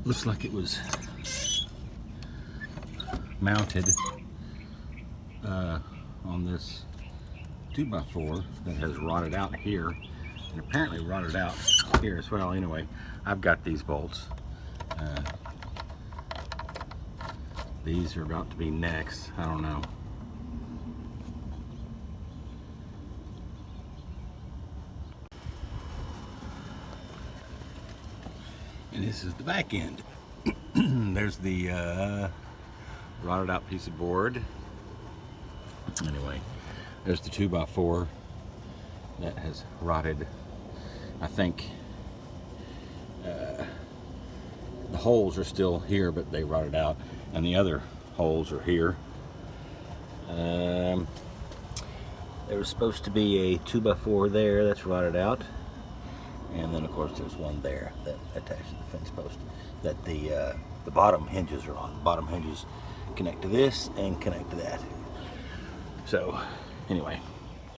Looks like it was mounted on this 2x4 that has rotted out here, and apparently rotted out here as well. Anyway, I've got these bolts. These are about to be next. I don't know. And this is the back end. There's the rotted out piece of board. Anyway, there's the 2x4 that has rotted. I think the holes are still here, but they rotted out, and the other holes are here. There was supposed to be a 2x4 there that's rotted out, and then of course there's one there that attached to the fence post that the bottom hinges are on. The bottom hinges connect to this and connect to that. So anyway,